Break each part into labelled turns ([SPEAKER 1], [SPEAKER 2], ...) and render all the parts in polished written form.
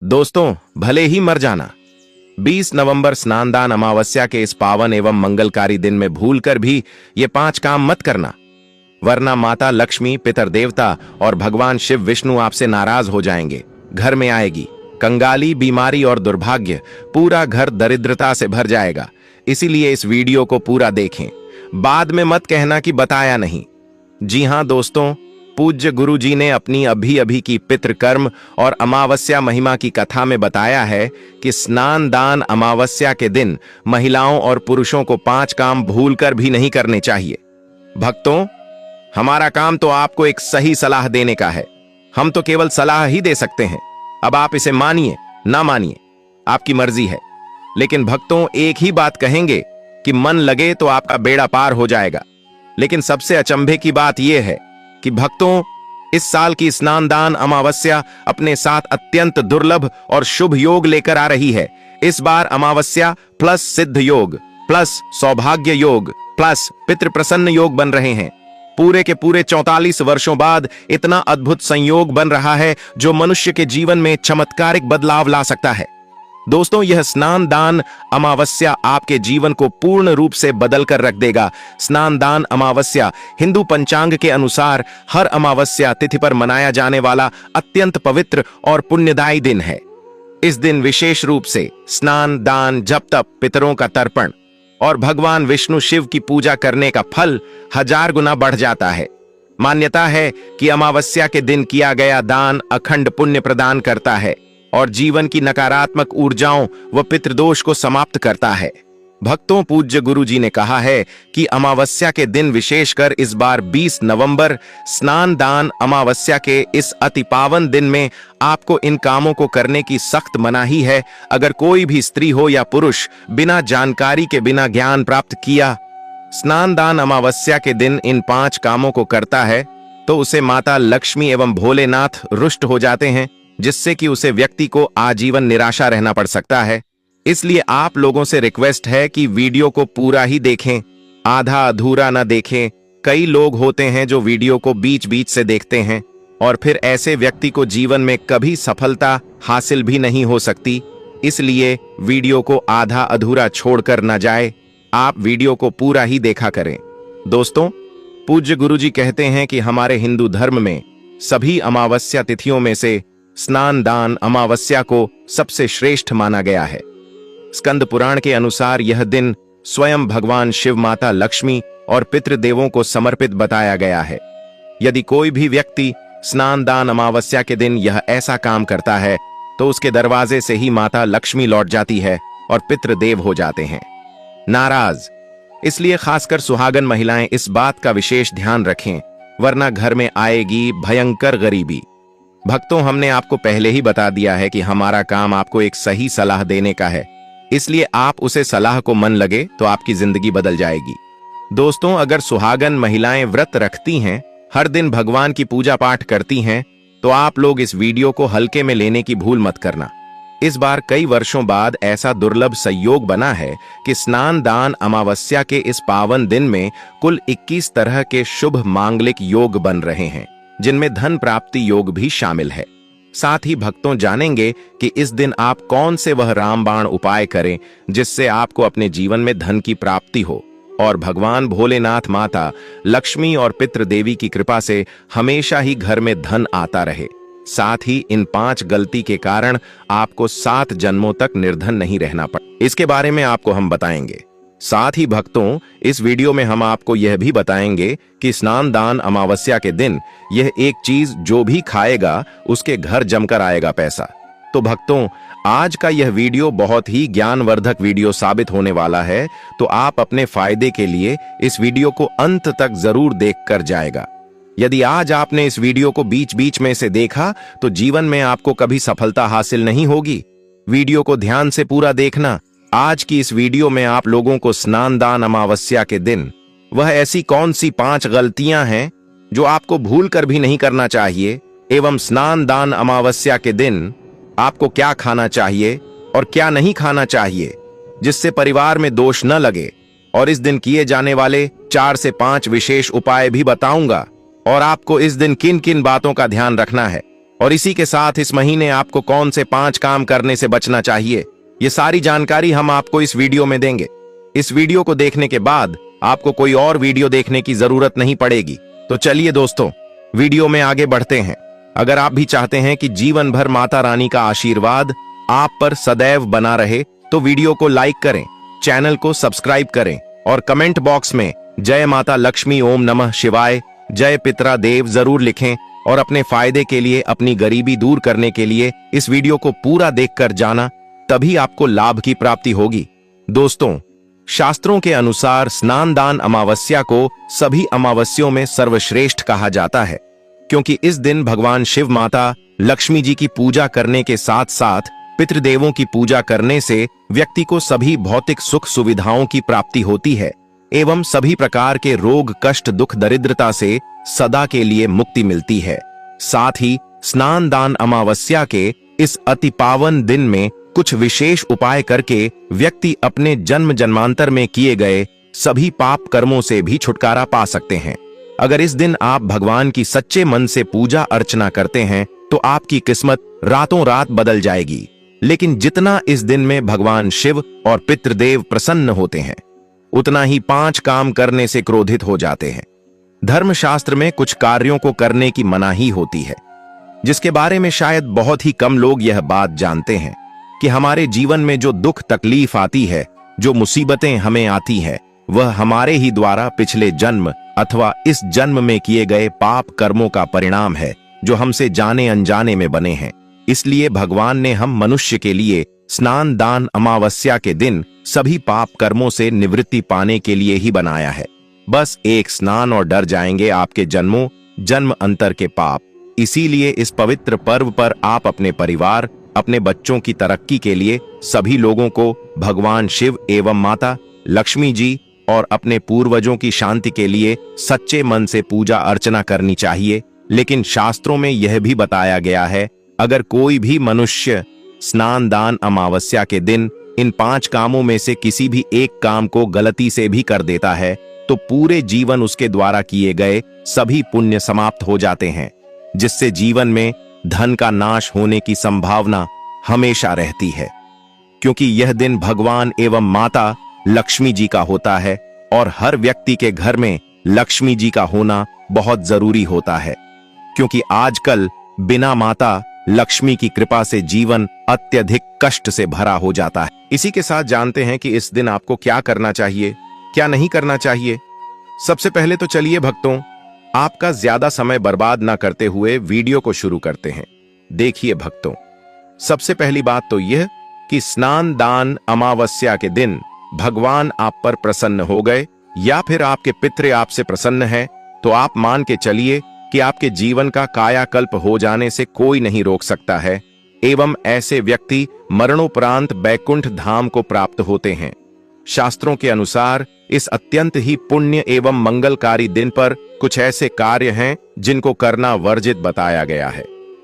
[SPEAKER 1] दोस्तों, भले ही मर जाना। 20 नवंबर स्नानदान अमावस्या के इस पावन एवं मंगलकारी दिन में भूलकर भी ये 5 काम मत करना, वरना माता लक्ष्मी, पितर देवता और भगवान शिव विष्णु आपसे नाराज हो जाएंगे। घर में आएगी कंगाली, बीमारी और दुर्भाग्य, पूरा घर दरिद्रता से भर जाएगा। इसीलिए इस वीडियो को पूरा देखें, बाद में मत कहना कि बताया नहीं। जी हां दोस्तों, पूज्य गुरु जी ने अपनी अभी अभी की पितृकर्म और अमावस्या महिमा की कथा में बताया है कि स्नान दान अमावस्या के दिन महिलाओं और पुरुषों को 5 काम भूलकर भी नहीं करने चाहिए। भक्तों, हमारा काम तो आपको एक सही सलाह देने का है। हम तो केवल सलाह ही दे सकते हैं। अब आप इसे मानिए ना मानिए, आपकी मर्जी है। लेकिन भक्तों, एक ही बात कहेंगे कि मन लगे तो आपका बेड़ा पार हो जाएगा। लेकिन सबसे अचंभे की बात यह है कि भक्तों, इस साल की स्नान दान अमावस्या अपने साथ अत्यंत दुर्लभ और शुभ योग लेकर आ रही है। इस बार अमावस्या प्लस सिद्ध योग प्लस सौभाग्य योग प्लस पितृ प्रसन्न योग बन रहे हैं। पूरे के पूरे 44 वर्षों बाद इतना अद्भुत संयोग बन रहा है जो मनुष्य के जीवन में चमत्कारिक बदलाव ला सकता है। दोस्तों, यह स्नान दान अमावस्या आपके जीवन को पूर्ण रूप से बदल कर रख देगा। स्नान दान अमावस्या हिंदू पंचांग के अनुसार हर अमावस्या तिथि पर मनाया जाने वाला अत्यंत पवित्र और पुण्यदायी दिन है। इस दिन विशेष रूप से स्नान दान, जप तप, पितरों का तर्पण और भगवान विष्णु शिव की पूजा करने का फल 1000 गुना बढ़ जाता है। मान्यता है कि अमावस्या के दिन किया गया दान अखंड पुण्य प्रदान करता है और जीवन की नकारात्मक ऊर्जाओं व पितृदोष को समाप्त करता है। भक्तों, पूज्य गुरु जी ने कहा है कि अमावस्या के दिन, विशेषकर इस बार 20 नवंबर स्नान दान अमावस्या के इस अति पावन दिन में आपको इन कामों को करने की सख्त मनाही है। अगर कोई भी स्त्री हो या पुरुष बिना जानकारी के, बिना ज्ञान प्राप्त किया स्नान दान अमावस्या के दिन इन 5 कामों को करता है तो उसे माता लक्ष्मी एवं भोलेनाथ रुष्ट हो जाते हैं, जिससे कि उसे व्यक्ति को आजीवन निराशा रहना पड़ सकता है। इसलिए आप लोगों से रिक्वेस्ट है कि वीडियो को पूरा ही देखें, आधा अधूरा न देखें। कई लोग होते हैं जो वीडियो को बीच बीच से देखते हैं और फिर ऐसे व्यक्ति को जीवन में कभी सफलता हासिल भी नहीं हो सकती। इसलिए वीडियो को आधा अधूरा छोड़कर न जाए, आप वीडियो को पूरा ही देखा करें। दोस्तों, पूज्य गुरु जी कहते हैं कि हमारे हिंदू धर्म में सभी अमावस्या तिथियों में से स्नान दान अमावस्या को सबसे श्रेष्ठ माना गया है। स्कंद पुराण के अनुसार यह दिन स्वयं भगवान शिव, माता लक्ष्मी और पितृदेवों को समर्पित बताया गया है। यदि कोई भी व्यक्ति स्नान दान अमावस्या के दिन यह ऐसा काम करता है तो उसके दरवाजे से ही माता लक्ष्मी लौट जाती है और पितृदेव हो जाते हैं नाराज। इसलिए खासकर सुहागन महिलाएं इस बात का विशेष ध्यान रखें, वरना घर में आएगी भयंकर गरीबी। भक्तों, हमने आपको पहले ही बता दिया है कि हमारा काम आपको एक सही सलाह देने का है। इसलिए आप उसे सलाह को मन लगे तो आपकी जिंदगी बदल जाएगी। दोस्तों, अगर सुहागन महिलाएं व्रत रखती हैं, हर दिन भगवान की पूजा पाठ करती हैं, तो आप लोग इस वीडियो को हल्के में लेने की भूल मत करना। इस बार कई वर्षों बाद ऐसा दुर्लभ संयोग बना है कि स्नान दान अमावस्या के इस पावन दिन में कुल 21 तरह के शुभ मांगलिक योग बन रहे हैं, जिनमें धन प्राप्ति योग भी शामिल है। साथ ही भक्तों, जानेंगे कि इस दिन आप कौन से वह रामबाण उपाय करें जिससे आपको अपने जीवन में धन की प्राप्ति हो और भगवान भोलेनाथ, माता लक्ष्मी और पितृदेवी की कृपा से हमेशा ही घर में धन आता रहे। साथ ही इन 5 गलती के कारण आपको 7 जन्मों तक निर्धन नहीं रहना पड़े, इसके बारे में आपको हम बताएंगे। साथ ही भक्तों, इस वीडियो में हम आपको यह भी बताएंगे कि स्नान दान अमावस्या के दिन यह एक चीज जो भी खाएगा उसके घर जमकर आएगा पैसा। तो भक्तों, आज का यह वीडियो बहुत ही ज्ञानवर्धक वीडियो साबित होने वाला है, तो आप अपने फायदे के लिए इस वीडियो को अंत तक जरूर देखकर जाएगा। यदि आज आपने इस वीडियो को बीच बीच में से देखा तो जीवन में आपको कभी सफलता हासिल नहीं होगी। वीडियो को ध्यान से पूरा देखना। आज की इस वीडियो में आप लोगों को स्नान दान अमावस्या के दिन वह ऐसी कौन सी 5 गलतियां हैं जो आपको भूल कर भी नहीं करना चाहिए, एवं स्नान दान अमावस्या के दिन आपको क्या खाना चाहिए और क्या नहीं खाना चाहिए जिससे परिवार में दोष न लगे, और इस दिन किए जाने वाले 4 से 5 विशेष उपाय भी बताऊंगा और आपको इस दिन किन किन बातों का ध्यान रखना है। और इसी के साथ इस महीने आपको कौन से 5 काम करने से बचना चाहिए, ये सारी जानकारी हम आपको इस वीडियो में देंगे। इस वीडियो को देखने के बाद आपको कोई और वीडियो देखने की जरूरत नहीं पड़ेगी। तो चलिए दोस्तों, वीडियो में आगे बढ़ते हैं। अगर आप भी चाहते हैं कि जीवन भर माता रानी का आशीर्वाद आप पर सदैव बना रहे तो वीडियो को लाइक करें, चैनल को सब्सक्राइब करें और कमेंट बॉक्स में जय माता लक्ष्मी, ओम नमः शिवाय, जय पितरा देव जरूर लिखें और अपने फायदे के लिए, अपनी गरीबी दूर करने के लिए इस वीडियो को पूरा देखकर जाना, तभी आपको लाभ की प्राप्ति होगी। दोस्तों, शास्त्रों के अनुसार स्नान दान अमावस्या को सभी अमावस्यों में सर्वश्रेष्ठ कहा जाता है, क्योंकि इस दिन भगवान शिव, माता लक्ष्मी जी की पूजा करने के साथ साथ पितृदेवों की पूजा करने से व्यक्ति को सभी भौतिक सुख सुविधाओं की प्राप्ति होती है एवं सभी प्रकार के रोग, कष्ट, दुख, दरिद्रता से सदा के लिए मुक्ति मिलती है। साथ ही स्नान दान अमावस्या के इस अति पावन दिन में कुछ विशेष उपाय करके व्यक्ति अपने जन्म जन्मांतर में किए गए सभी पाप कर्मों से भी छुटकारा पा सकते हैं। अगर इस दिन आप भगवान की सच्चे मन से पूजा अर्चना करते हैं तो आपकी किस्मत रातों रात बदल जाएगी। लेकिन जितना इस दिन में भगवान शिव और पितृदेव प्रसन्न होते हैं, उतना ही 5 काम करने से क्रोधित हो जाते हैं। धर्मशास्त्र में कुछ कार्यों को करने की मनाही होती है, जिसके बारे में शायद बहुत ही कम लोग यह बात जानते हैं कि हमारे जीवन में जो दुख तकलीफ आती है, जो मुसीबतें हमें आती है, वह हमारे ही द्वारा पिछले जन्म अथवा इस जन्म में किए गए पाप कर्मों का परिणाम है, जो हमसे जाने अनजाने में बने हैं। इसलिए भगवान ने हम मनुष्य के लिए स्नान दान अमावस्या के दिन सभी पाप कर्मों से निवृत्ति पाने के लिए ही बनाया है। बस एक स्नान और डर जाएंगे आपके जन्मों जन्म अंतर के पाप। इसीलिए इस पवित्र पर्व पर आप अपने परिवार, अपने बच्चों की तरक्की के लिए सभी लोगों को भगवान शिव एवं माता लक्ष्मी जी और अपने पूर्वजों की शांति के लिए सच्चे मन से पूजा अर्चना करनी चाहिए। लेकिन शास्त्रों में यह भी बताया गया है, अगर कोई भी मनुष्य स्नान दान अमावस्या के दिन इन 5 कामों में से किसी भी एक काम को गलती से भी कर देता है तो पूरे जीवन उसके द्वारा किए गए सभी पुण्य समाप्त हो जाते हैं, जिससे जीवन में धन का नाश होने की संभावना हमेशा रहती है। क्योंकि यह दिन भगवान एवं माता लक्ष्मी जी का होता है और हर व्यक्ति के घर में लक्ष्मी जी का होना बहुत जरूरी होता है, क्योंकि आजकल बिना माता लक्ष्मी की कृपा से जीवन अत्यधिक कष्ट से भरा हो जाता है। इसी के साथ जानते हैं कि इस दिन आपको क्या करना चाहिए, क्या नहीं करना चाहिए। सबसे पहले तो चलिए भक्तों, आपका ज्यादा समय बर्बाद ना करते हुए वीडियो को शुरू करते हैं। देखिए भक्तों, सबसे पहली बात तो यह कि स्नान दान अमावस्या के दिन भगवान आप पर प्रसन्न हो गए या फिर आपके पितृ आपसे प्रसन्न है, तो आप मान के चलिए कि आपके जीवन का कायाकल्प हो जाने से कोई नहीं रोक सकता है एवं ऐसे व्यक्ति मरणोपरांत बैकुंठ धाम को प्राप्त होते हैं। शास्त्रों के अनुसार इस अत्यंत ही पुण्य एवं मंगलकारी दिन पर कुछ ऐसे कार्य हैं जिनको करना वर्जित बताया गया है।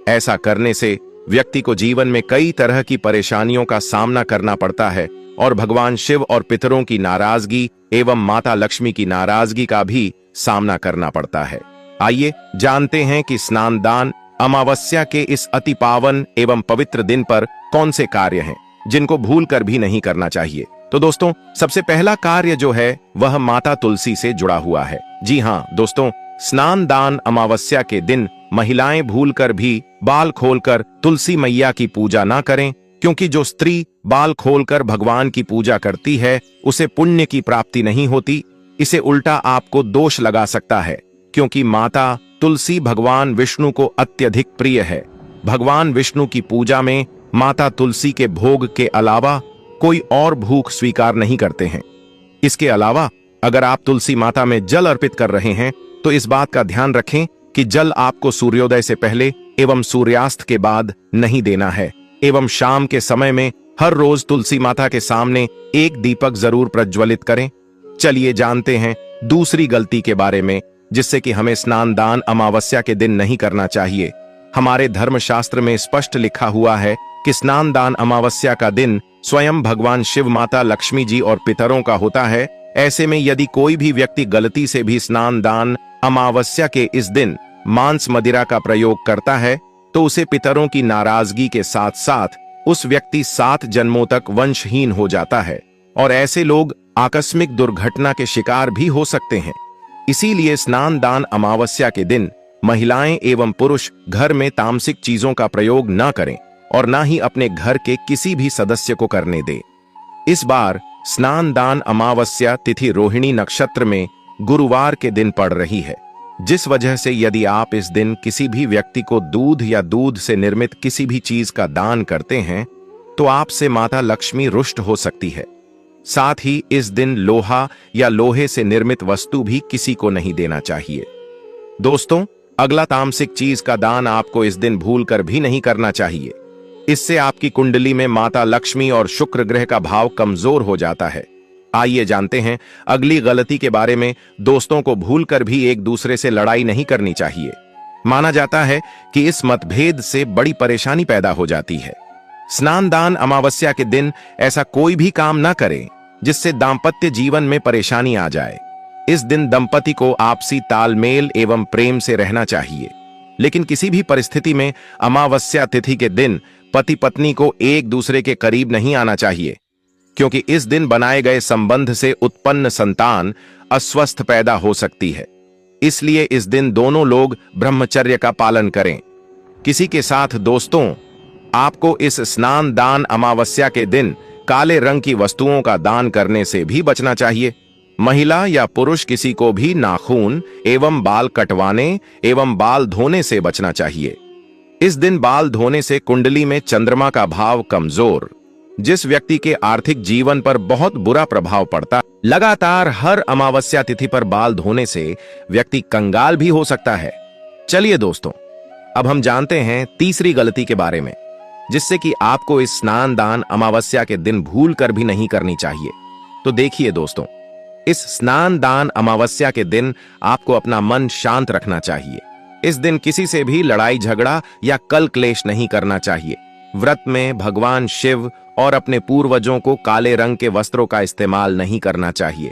[SPEAKER 1] ऐसा करने से व्यक्ति को जीवन में कई तरह की परेशानियों का सामना करना पड़ता है और भगवान शिव और पितरों की नाराजगी एवं माता लक्ष्मी की नाराजगी का भी सामना करना पड़ता है। आइए जानते हैं कि स्नान दान अमावस्या के इस अति पावन एवं पवित्र दिन पर कौन से कार्य हैं जिनको भूल कर भी नहीं करना चाहिए। तो दोस्तों, सबसे पहला कार्य जो है वह माता तुलसी से जुड़ा हुआ है। जी हाँ दोस्तों, स्नान दान अमावस्या के दिन महिलाएं भूलकर भी बाल खोलकर तुलसी मैया की पूजा ना करें, क्योंकि जो स्त्री बाल खोलकर भगवान की पूजा करती है उसे पुण्य की प्राप्ति नहीं होती। इसे उल्टा आपको दोष लगा सकता है, क्योंकि माता तुलसी भगवान विष्णु को अत्यधिक प्रिय है। भगवान विष्णु की पूजा में माता तुलसी के भोग के अलावा कोई और भूख स्वीकार नहीं करते हैं। इसके अलावा अगर आप तुलसी माता में जल अर्पित कर रहे हैं तो इस बात का ध्यान रखें कि जल आपको सूर्योदय से पहले एवं सूर्यास्त के बाद नहीं देना है एवं शाम के समय में हर रोज तुलसी माता के सामने एक दीपक जरूर प्रज्वलित करें। चलिए जानते हैं दूसरी गलती के बारे में, जिससे कि हमें स्नान दान अमावस्या के दिन नहीं करना चाहिए। हमारे धर्मशास्त्र में स्पष्ट लिखा हुआ है कि स्नान दान अमावस्या का दिन स्वयं भगवान शिव, माता लक्ष्मी जी और पितरों का होता है। ऐसे में यदि कोई भी व्यक्ति गलती से भी स्नान दान अमावस्या के इस दिन मांस मदिरा का प्रयोग करता है तो उसे पितरों की नाराजगी के साथ साथ उस व्यक्ति 7 जन्मों तक वंशहीन हो जाता है और ऐसे लोग आकस्मिक दुर्घटना के शिकार भी हो सकते हैं। इसीलिए स्नान दान अमावस्या के दिन महिलाएं एवं पुरुष घर में तामसिक चीजों का प्रयोग न करें और न ही अपने घर के किसी भी सदस्य को करने दें। इस बार स्नान दान अमावस्या तिथि रोहिणी नक्षत्र में गुरुवार के दिन पड़ रही है, जिस वजह से यदि आप इस दिन किसी भी व्यक्ति को दूध या दूध से निर्मित किसी भी चीज का दान करते हैं तो आपसे माता लक्ष्मी रुष्ट हो सकती है। साथ ही इस दिन लोहा या लोहे से निर्मित वस्तु भी किसी को नहीं देना चाहिए। दोस्तों, अगला तामसिक चीज का दान आपको इस दिन भूलकर भी नहीं करना चाहिए। इससे आपकी कुंडली में माता लक्ष्मी और शुक्र ग्रह का भाव कमजोर हो जाता है। आइए जानते हैं अगली गलती के बारे में। दोस्तों को भूलकर भी एक दूसरे से लड़ाई नहीं करनी चाहिए। माना जाता है कि इस मतभेद से बड़ी परेशानी पैदा हो जाती है। स्नान दान अमावस्या के दिन ऐसा कोई भी काम न करें जिससे दाम्पत्य जीवन में परेशानी आ जाए। इस दिन दंपति को आपसी तालमेल एवं प्रेम से रहना चाहिए, लेकिन किसी भी परिस्थिति में अमावस्या तिथि के दिन पति पत्नी को एक दूसरे के करीब नहीं आना चाहिए, क्योंकि इस दिन बनाए गए संबंध से उत्पन्न संतान अस्वस्थ पैदा हो सकती है। इसलिए इस दिन दोनों लोग ब्रह्मचर्य का पालन करें। किसी के साथ दोस्तों, आपको इस स्नान दान अमावस्या के दिन काले रंग की वस्तुओं का दान करने से भी बचना चाहिए। महिला या पुरुष किसी को भी नाखून एवं बाल कटवाने एवं बाल धोने से बचना चाहिए। इस दिन बाल धोने से कुंडली में चंद्रमा का भाव कमजोर, जिस व्यक्ति के आर्थिक जीवन पर बहुत बुरा प्रभाव पड़ता। लगातार हर अमावस्या तिथि पर बाल धोने से व्यक्ति कंगाल भी हो सकता है। चलिए दोस्तों, अब हम जानते हैं तीसरी गलती के बारे में, जिससे कि आपको इस स्नान दान अमावस्या के दिन भूल कर भी नहीं करनी चाहिए। तो देखिए दोस्तों, इस स्नान दान अमावस्या के दिन आपको अपना मन शांत रखना चाहिए। इस दिन किसी से भी लड़ाई झगड़ा या कल क्लेश नहीं करना चाहिए। व्रत में भगवान शिव और अपने पूर्वजों को काले रंग के वस्त्रों का इस्तेमाल नहीं करना चाहिए।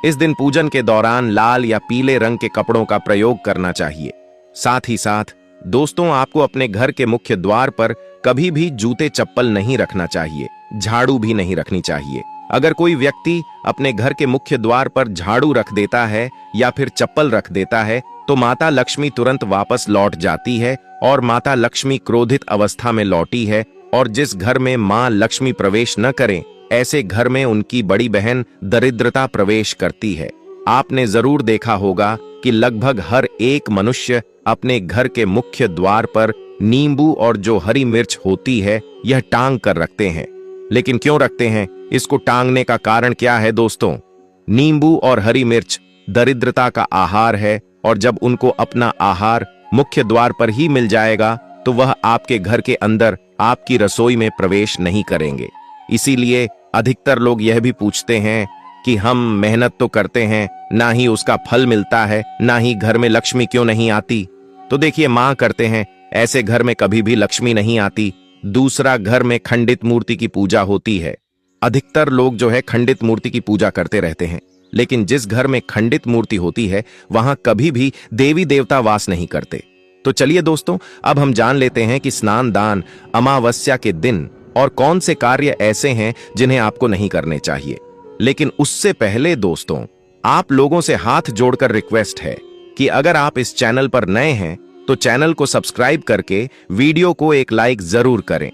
[SPEAKER 1] इस दिन पूजन के दौरान लाल या पीले रंग के कपड़ों का प्रयोग करना चाहिए। साथ ही साथ दोस्तों, आपको अपने घर के मुख्य द्वार पर कभी भी जूते चप्पल नहीं रखना चाहिए, झाड़ू भी नहीं रखनी चाहिए। अगर कोई व्यक्ति अपने घर के मुख्य द्वार पर झाड़ू रख देता है या फिर चप्पल रख देता है तो माता लक्ष्मी तुरंत वापस लौट जाती है और माता लक्ष्मी क्रोधित अवस्था में लौटी है। और जिस घर में मां लक्ष्मी प्रवेश न करें, ऐसे घर में उनकी बड़ी बहन दरिद्रता प्रवेश करती है। आपने जरूर देखा होगा कि लगभग हर एक मनुष्य अपने घर के मुख्य द्वार पर नींबू और जो हरी मिर्च होती है यह टांग कर रखते हैं। लेकिन क्यों रखते हैं? इसको टांगने का कारण क्या है दोस्तों? नींबू और हरी मिर्च दरिद्रता का आहार है, और जब उनको अपना आहार मुख्य द्वार पर ही मिल जाएगा तो वह आपके घर के अंदर आपकी रसोई में प्रवेश नहीं करेंगे। इसीलिए अधिकतर लोग यह भी पूछते हैं कि हम मेहनत तो करते हैं, ना ही उसका फल मिलता है, ना ही घर में लक्ष्मी क्यों नहीं आती। तो देखिए, मां करते हैं, ऐसे घर में कभी भी लक्ष्मी नहीं आती। दूसरा, घर में खंडित मूर्ति की पूजा होती है। अधिकतर लोग जो है खंडित मूर्ति की पूजा करते रहते हैं, लेकिन जिस घर में खंडित मूर्ति होती है वहां कभी भी देवी देवता वास नहीं करते। तो चलिए दोस्तों, अब हम जान लेते हैं कि स्नान दान अमावस्या के दिन और कौन से कार्य ऐसे हैं जिन्हें आपको नहीं करने चाहिए। लेकिन उससे पहले दोस्तों, आप लोगों से हाथ जोड़कर रिक्वेस्ट है कि अगर आप इस चैनल पर नए हैं तो चैनल को सब्सक्राइब करके वीडियो को एक लाइक जरूर करें।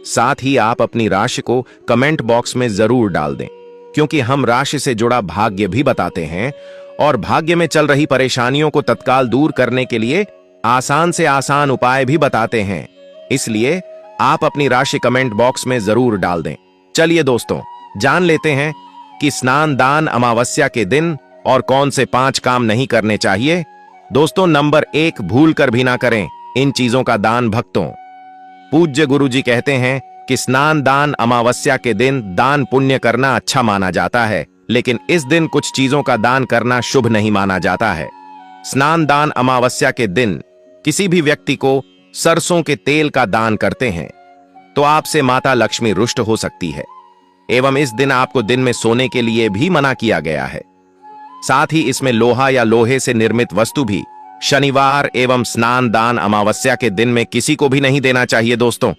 [SPEAKER 1] साथ ही आप अपनी राशि को कमेंट बॉक्स में जरूर डाल दें, क्योंकि हम राशि से जुड़ा भाग्य भी बताते हैं और भाग्य में चल रही परेशानियों को तत्काल दूर करने के लिए आसान से आसान उपाय भी बताते हैं। इसलिए आप अपनी राशि कमेंट बॉक्स में जरूर डाल दें। चलिए दोस्तों, जान लेते हैं कि स्नान दान अमावस्या के दिन और कौन से 5 काम नहीं करने चाहिए। दोस्तों, नंबर 1, भूल कर भी ना करें इन चीजों का दान भक्तों। पूज्य गुरुजी कहते हैं कि स्नान दान अमावस्या के दिन दान पुण्य करना अच्छा माना जाता है, लेकिन इस दिन कुछ चीजों का दान करना शुभ नहीं माना जाता है। स्नान दान अमावस्या के दिन किसी भी व्यक्ति को सरसों के तेल का दान करते हैं तो आपसे माता लक्ष्मी रुष्ट हो सकती है, एवं इस दिन आपको दिन में सोने के लिए भी मना किया गया है। साथ ही इसमें लोहा या लोहे से निर्मित वस्तु भी शनिवार एवं स्नान दान अमावस्या के दिन में किसी को भी नहीं देना चाहिए दोस्तों।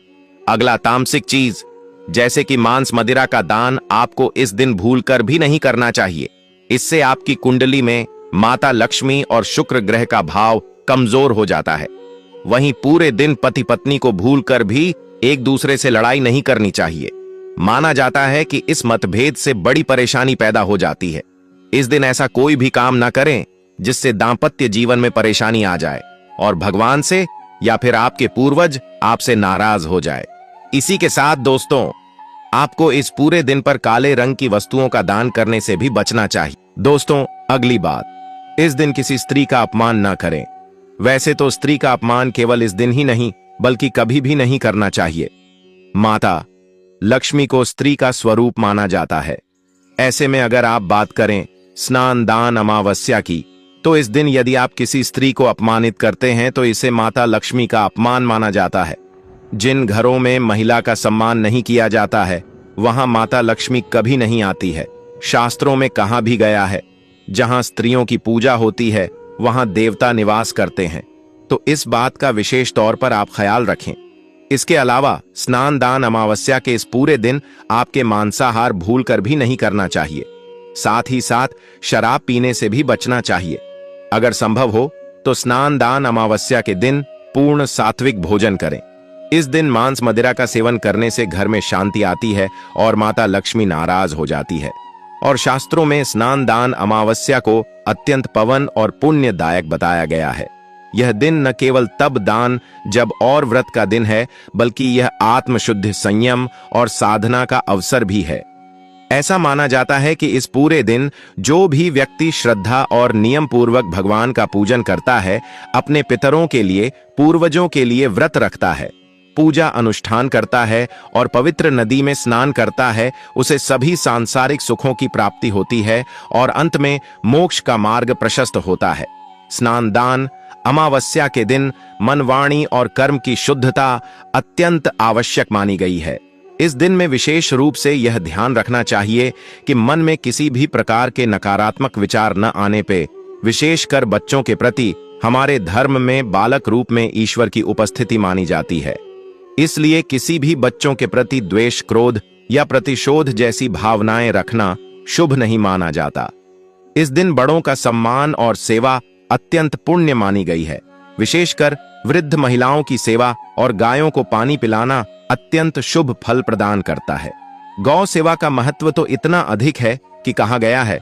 [SPEAKER 1] अगला तामसिक चीज जैसे कि मांस मदिरा का दान आपको इस दिन भूलकर भी नहीं करना चाहिए। इससे आपकी कुंडली में माता लक्ष्मी और शुक्र ग्रह का भाव कमजोर हो जाता है। वहीं पूरे दिन पति पत्नी को भूलकर भी एक दूसरे से लड़ाई नहीं करनी चाहिए। माना जाता है कि इस मतभेद से बड़ी परेशानी पैदा हो जाती है। इस दिन ऐसा कोई भी काम ना करें जिससे दांपत्य जीवन में परेशानी आ जाए और भगवान से या फिर आपके पूर्वज आपसे नाराज हो जाए। इसी के साथ दोस्तों, आपको इस पूरे दिन पर काले रंग की वस्तुओं का दान करने से भी बचना चाहिए। दोस्तों, अगली बात, इस दिन किसी स्त्री का अपमान ना करें। वैसे तो स्त्री का अपमान केवल इस दिन ही नहीं बल्कि कभी भी नहीं करना चाहिए। माता लक्ष्मी को स्त्री का स्वरूप माना जाता है। ऐसे में अगर आप बात करें स्नान दान अमावस्या की, तो इस दिन यदि आप किसी स्त्री को अपमानित करते हैं तो इसे माता लक्ष्मी का अपमान माना जाता है। जिन घरों में महिला का सम्मान नहीं किया जाता है वहां माता लक्ष्मी कभी नहीं आती है। शास्त्रों में कहा भी गया है, जहां स्त्रियों की पूजा होती है वहां देवता निवास करते हैं। तो इस बात का विशेष तौर पर आप ख्याल रखें। इसके अलावा स्नान दान अमावस्या के इस पूरे दिन आपके मांसाहार भूलकर भी नहीं करना चाहिए। साथ ही साथ शराब पीने से भी बचना चाहिए। अगर संभव हो तो स्नान दान अमावस्या के दिन पूर्ण सात्विक भोजन करें। इस दिन मांस मदिरा का सेवन करने से घर में शांति आती है और माता लक्ष्मी नाराज हो जाती है। और शास्त्रों में स्नान दान अमावस्या को अत्यंत पवन और पुण्यदायक बताया गया है। यह दिन न केवल तब दान जब और व्रत का दिन है बल्कि यह आत्मशुद्ध संयम और साधना का अवसर भी है। ऐसा माना जाता है कि इस पूरे दिन जो भी व्यक्ति श्रद्धा और नियम पूर्वक भगवान का पूजन करता है, अपने पितरों के लिए, पूर्वजों के लिए व्रत रखता है, पूजा अनुष्ठान करता है और पवित्र नदी में स्नान करता है, उसे सभी सांसारिक सुखों की प्राप्ति होती है और अंत में मोक्ष का मार्ग प्रशस्त होता है। स्नान दान अमावस्या के दिन मन, वाणी और कर्म की शुद्धता अत्यंत आवश्यक मानी गई है। इस दिन में विशेष रूप से यह ध्यान रखना चाहिए कि मन में किसी भी प्रकार के नकारात्मक विचार न आने पे, विशेषकर बच्चों के प्रति हमारे धर्म में बालक रूप में ईश्वर की उपस्थिति मानी जाती है। इसलिए किसी भी बच्चों के प्रति द्वेष, क्रोध या प्रतिशोध जैसी भावनाएं रखना शुभ नहीं माना जाता। इस दिन बड़ों का सम्मान और सेवा अत्यंत पुण्य मानी गई है। विशेषकर वृद्ध महिलाओं की सेवा और गायों को पानी पिलाना अत्यंत शुभ फल प्रदान करता है। गौ सेवा का महत्व तो इतना अधिक है कि कहा गया है,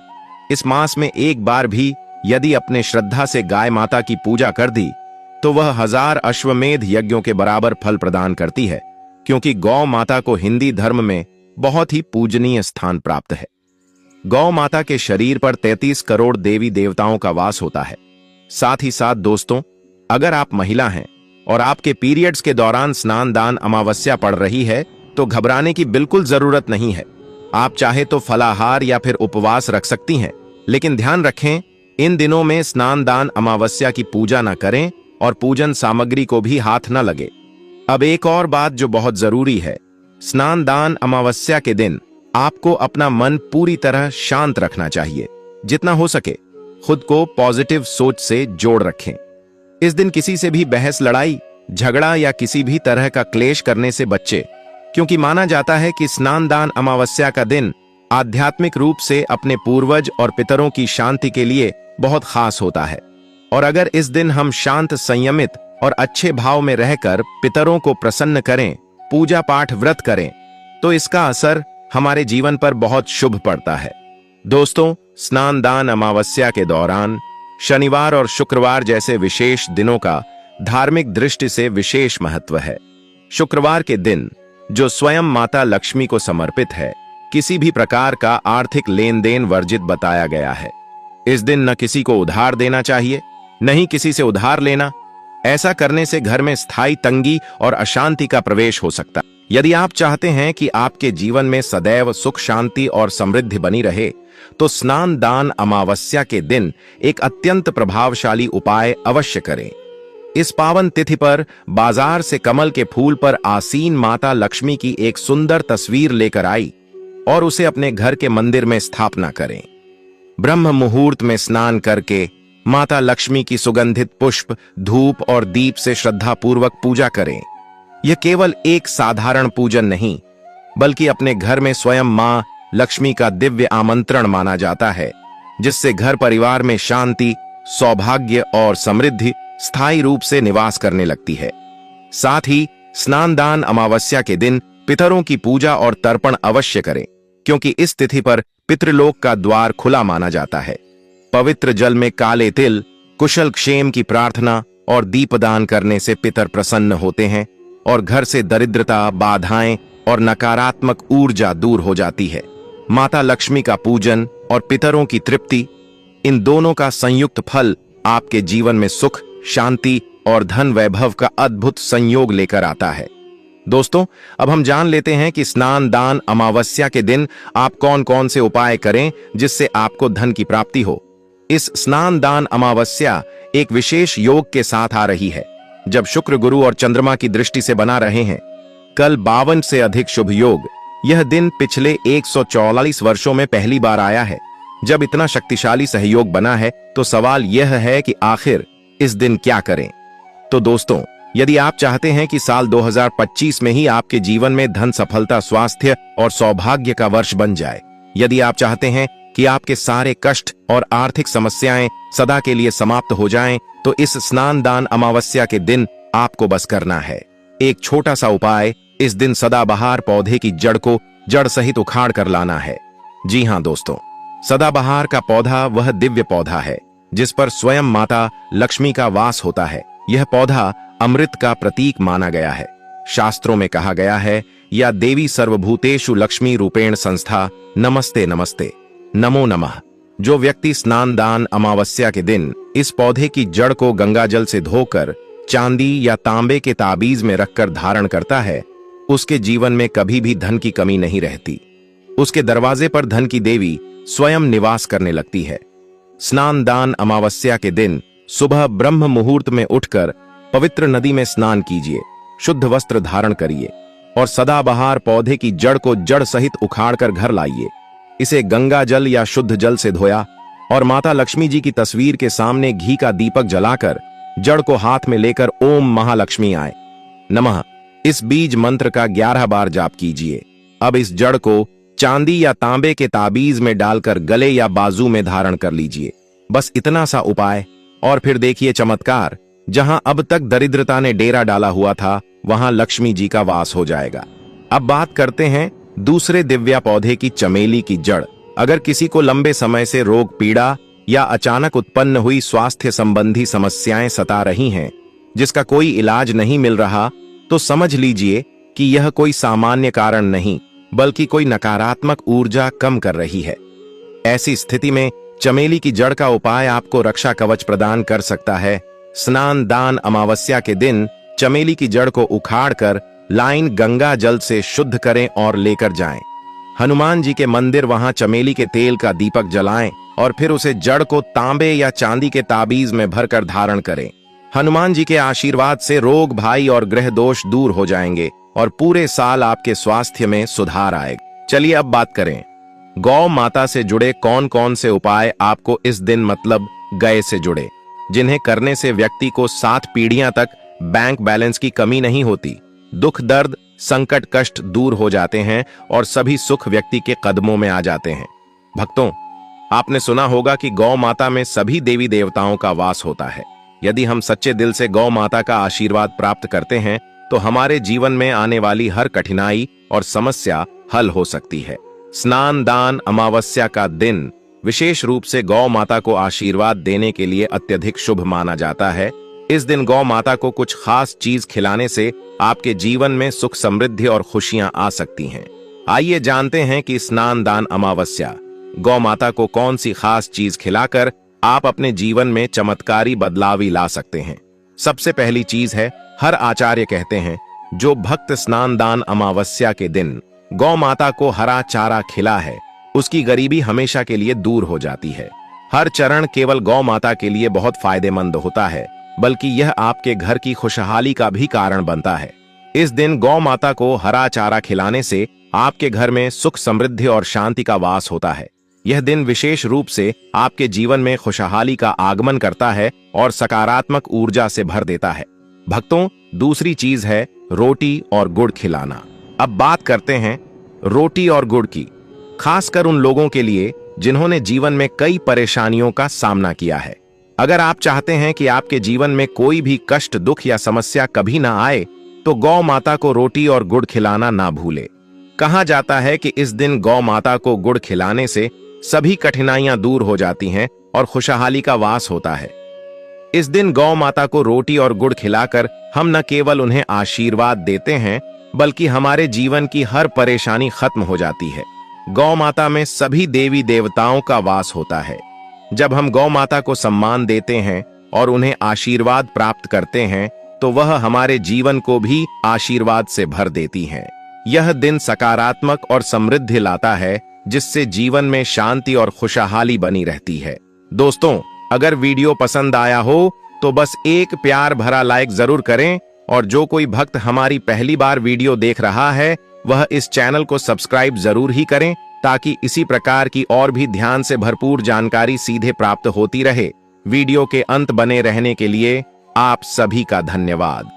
[SPEAKER 1] इस मास में एक बार भी यदि अपने श्रद्धा से गाय माता की पूजा कर दी तो वह 1000 अश्वमेध यज्ञों के बराबर फल प्रदान करती है, क्योंकि गौ माता को हिंदी धर्म में बहुत ही पूजनीय स्थान प्राप्त है। गौ माता के शरीर पर 33 करोड़ देवी देवताओं का वास होता है। साथ ही साथ दोस्तों, अगर आप महिला हैं और आपके पीरियड्स के दौरान स्नान दान अमावस्या पड़ रही है तो घबराने की बिल्कुल जरूरत नहीं है। आप चाहे तो फलाहार या फिर उपवास रख सकती हैं, लेकिन ध्यान रखें इन दिनों में स्नान दान अमावस्या की पूजा न करें और पूजन सामग्री को भी हाथ न लगे। अब एक और बात जो बहुत जरूरी है, स्नान दान अमावस्या के दिन आपको अपना मन पूरी तरह शांत रखना चाहिए। जितना हो सके खुद को पॉजिटिव सोच से जोड़ रखें। इस दिन किसी से भी बहस, लड़ाई झगड़ा या किसी भी तरह का क्लेश करने से बच्चे, क्योंकि माना जाता है कि स्नान दान अमावस्या का दिन आध्यात्मिक रूप से अपने पूर्वज और पितरों की शांति के लिए बहुत खास होता है। और अगर इस दिन हम शांत, संयमित और अच्छे भाव में रहकर पितरों को प्रसन्न करें, पूजा पाठ व्रत करें, तो इसका असर हमारे जीवन पर बहुत शुभ पड़ता है। दोस्तों, स्नान दान अमावस्या के दौरान शनिवार और शुक्रवार जैसे विशेष दिनों का धार्मिक दृष्टि से विशेष महत्व है। शुक्रवार के दिन जो स्वयं माता लक्ष्मी को समर्पित है, किसी भी प्रकार का आर्थिक लेन देन वर्जित बताया गया है। इस दिन न किसी को उधार देना चाहिए, न ही किसी से उधार लेना। ऐसा करने से घर में स्थायी तंगी और अशांति का प्रवेश हो सकता है। यदि आप चाहते हैं कि आपके जीवन में सदैव सुख, शांति और समृद्धि बनी रहे, तो स्नान दान अमावस्या के दिन एक अत्यंत प्रभावशाली उपाय अवश्य करें। इस पावन तिथि पर बाजार से कमल के फूल पर आसीन माता लक्ष्मी की एक सुंदर तस्वीर लेकर आई और उसे अपने घर के मंदिर में स्थापना करें। ब्रह्म मुहूर्त में स्नान करके माता लक्ष्मी की सुगंधित पुष्प, धूप और दीप से श्रद्धापूर्वक पूजा करें। यह केवल एक साधारण पूजन नहीं, बल्कि अपने घर में स्वयं मां लक्ष्मी का दिव्य आमंत्रण माना जाता है, जिससे घर परिवार में शांति, सौभाग्य और समृद्धि स्थायी रूप से निवास करने लगती है। साथ ही स्नानदान अमावस्या के दिन पितरों की पूजा और तर्पण अवश्य करें, क्योंकि इस तिथि पर पितृलोक का द्वार खुला माना जाता है। पवित्र जल में काले तिल, कुशल क्षेम की प्रार्थना और दीपदान करने से पितर प्रसन्न होते हैं और घर से दरिद्रता, बाधाएं और नकारात्मक ऊर्जा दूर हो जाती है। माता लक्ष्मी का पूजन और पितरों की तृप्ति, इन दोनों का संयुक्त फल आपके जीवन में सुख, शांति और धन वैभव का अद्भुत संयोग लेकर आता है। दोस्तों, अब हम जान लेते हैं कि स्नान दान अमावस्या के दिन आप कौन कौन से उपाय करें जिससे आपको धन की प्राप्ति हो। इस स्नान दान अमावस्या एक विशेष योग के साथ आ रही है, जब शुक्र, गुरु और चंद्रमा की दृष्टि से बना रहे हैं। कल 52 से अधिक शुभ योग। यह दिन पिछले 144 वर्षों में पहली बार आया है। जब इतना शक्तिशाली सहयोग बना है, तो सवाल यह है कि आखिर इस दिन क्या करें। तो दोस्तों, यदि आप चाहते हैं कि साल 2025 में ही आपके जीवन में धन, सफलता, स्वास्थ्य और सौभाग्य का वर्ष बन जाए, यदि आप चाहते हैं कि आपके सारे कष्ट और आर्थिक समस्याएं सदा के लिए समाप्त हो जाएं, तो इस स्नान दान अमावस्या के दिन आपको बस करना है एक छोटा सा उपाय। इस दिन सदाबहार पौधे की जड़ को जड़ सहित उखाड़ कर लाना है। जी हां दोस्तों, सदाबहार का पौधा वह दिव्य पौधा है जिस पर स्वयं माता लक्ष्मी का वास होता है। यह पौधा अमृत का प्रतीक माना गया है। शास्त्रों में कहा गया है, या देवी सर्वभूतेषु लक्ष्मी रूपेण संस्था, नमस्ते नमस्ते, नमो नमः। जो व्यक्ति स्नान दान अमावस्या के दिन इस पौधे की जड़ को गंगा जल से धोकर चांदी या तांबे के ताबीज में रखकर धारण करता है, उसके जीवन में कभी भी धन की कमी नहीं रहती। उसके दरवाजे पर धन की देवी स्वयं निवास करने लगती है। स्नान दान अमावस्या के दिन सुबह ब्रह्म मुहूर्त में उठकर पवित्र नदी में स्नान कीजिए, शुद्ध वस्त्र धारण करिए और सदाबहार पौधे की जड़ को जड़ सहित उखाड़कर घर लाइए। इसे गंगा जल या शुद्ध जल से धोया और माता लक्ष्मी जी की तस्वीर के सामने घी का दीपक जलाकर जड़ को हाथ में लेकर ओम महालक्ष्मी आए नमः इस बीज मंत्र का 11 बार जाप कीजिए। अब इस जड़ को चांदी या तांबे के ताबीज में डालकर गले या बाजू में धारण कर लीजिए। बस इतना सा उपाय, और फिर देखिए चमत्कार। जहां अब तक दरिद्रता ने डेरा डाला हुआ था, वहां लक्ष्मी जी का वास हो जाएगा। अब बात करते हैं दूसरे दिव्या पौधे की, चमेली की जड़। अगर किसी को लंबे समय से रोग, पीड़ा या अचानक उत्पन्न हुई स्वास्थ्य संबंधी समस्याएं सता रही हैं, जिसका कोई इलाज नहीं मिल रहा, तो समझ लीजिए कि यह कोई सामान्य कारण नहीं, बल्कि कोई नकारात्मक ऊर्जा कम कर रही है। ऐसी स्थिति में चमेली की जड़ का उपाय आपको रक्षा कवच प्रदान कर सकता है। स्नान दान अमावस्या के दिन चमेली की जड़ को उखाड़कर लाइन गंगा जल से शुद्ध करें और लेकर जाएं। हनुमान जी के मंदिर वहां चमेली के तेल का दीपक जलाएं और फिर उसे जड़ को तांबे या चांदी के ताबीज में भरकर धारण करें। हनुमान जी के आशीर्वाद से रोग, भाई और ग्रह दोष दूर हो जाएंगे और पूरे साल आपके स्वास्थ्य में सुधार आएगा। चलिए अब बात करें गौ माता से जुड़े कौन कौन से उपाय आपको इस दिन, मतलब गाय से जुड़े, जिन्हें करने से व्यक्ति को 7 पीढ़ियां तक बैंक बैलेंस की कमी नहीं होती। दुख, दर्द, संकट, कष्ट दूर हो जाते हैं और सभी सुख व्यक्ति के कदमों में आ जाते हैं। भक्तों, आपने सुना होगा कि गौ माता में सभी देवी देवताओं का वास होता है। यदि हम सच्चे दिल से गौ माता का आशीर्वाद प्राप्त करते हैं, तो हमारे जीवन में आने वाली हर कठिनाई और समस्या हल हो सकती है। स्नान दान अमावस्या का दिन विशेष रूप से गौ माता को आशीर्वाद देने के लिए अत्यधिक शुभ माना जाता है। इस दिन गौ माता को कुछ खास चीज खिलाने से आपके जीवन में सुख, समृद्धि और खुशियां आ सकती हैं। आइए जानते हैं कि स्नान दान अमावस्या गौ माता को कौन सी खास चीज खिलाकर आप अपने जीवन में चमत्कारी बदलाव ला सकते हैं। सबसे पहली चीज है, हर आचार्य कहते हैं, जो भक्त स्नान दान अमावस्या के दिन गौ माता को हरा चारा खिला है, उसकी गरीबी हमेशा के लिए दूर हो जाती है। हर चरण केवल गौ माता के लिए बहुत फायदेमंद होता है, बल्कि यह आपके घर की खुशहाली का भी कारण बनता है। इस दिन गौ माता को हरा चारा खिलाने से आपके घर में सुख, समृद्धि और शांति का वास होता है। यह दिन विशेष रूप से आपके जीवन में खुशहाली का आगमन करता है और सकारात्मक ऊर्जा से भर देता है। भक्तों, दूसरी चीज है रोटी और गुड़ खिलाना। अब बात करते हैं रोटी और गुड़ की, खासकर उन लोगों के लिए जिन्होंने जीवन में कई परेशानियों का सामना किया है। अगर आप चाहते हैं कि आपके जीवन में कोई भी कष्ट, दुख या समस्या कभी ना आए, तो गौ माता को रोटी और गुड़ खिलाना ना भूले। कहा जाता है कि इस दिन गौ माता को गुड़ खिलाने से सभी कठिनाइयां दूर हो जाती हैं और खुशहाली का वास होता है। इस दिन गौ माता को रोटी और गुड़ खिलाकर हम न केवल उन्हें आशीर्वाद देते हैं, बल्कि हमारे जीवन की हर परेशानी खत्म हो जाती है। गौ माता में सभी देवी देवताओं का वास होता है। जब हम गौ माता को सम्मान देते हैं और उन्हें आशीर्वाद प्राप्त करते हैं, तो वह हमारे जीवन को भी आशीर्वाद से भर देती हैं। यह दिन सकारात्मक और समृद्धि लाता है, जिससे जीवन में शांति और खुशहाली बनी रहती है। दोस्तों, अगर वीडियो पसंद आया हो तो बस एक प्यार भरा लाइक जरूर करें, और जो कोई भक्त हमारी पहली बार वीडियो देख रहा है, वह इस चैनल को सब्सक्राइब जरूर ही करें, ताकि इसी प्रकार की और भी ध्यान से भरपूर जानकारी सीधे प्राप्त होती रहे। वीडियो के अंत बने रहने के लिए आप सभी का धन्यवाद।